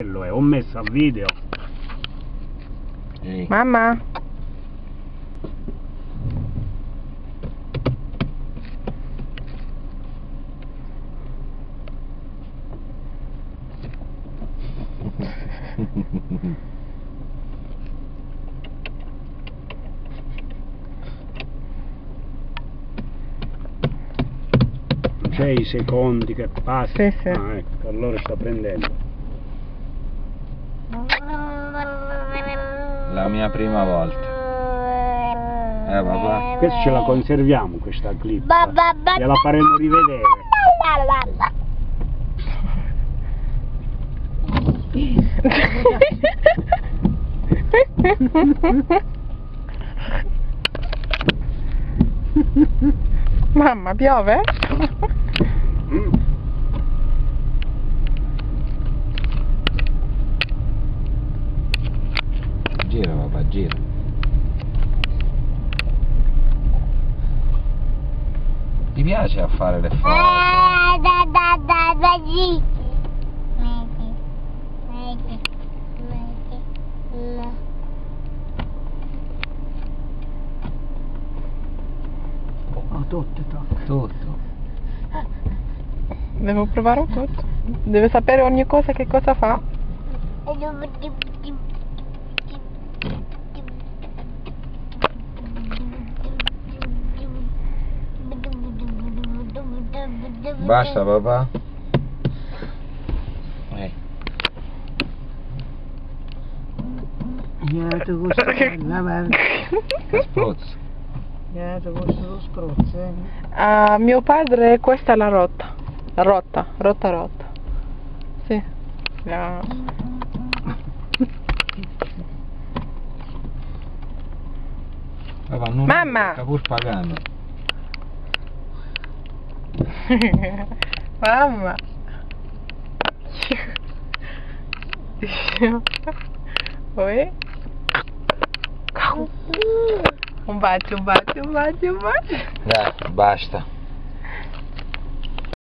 Ho messo a video. Ehi. Mamma. Non c'è i secondi che passano? Sì, sì. Ah, ecco, allora sta prendendo. La mia prima volta. Papà. Questa ce la conserviamo, questa clip. Gliela faremo rivedere. Mamma, piove? Gira papà, gira. Ti piace a fare le foto? Tutto. Tutto. Devo provare tutto. Deve sapere ogni cosa che cosa fa. Basta papà? Niente, questo è la Che spruzzo. Niente, questo lo scrozzo. Mio padre, questa è la rotta. Rotta. Sì. Papà, non Mamma! sta pur pagando. Mamma. Oi? Un bacio. Dai, basta.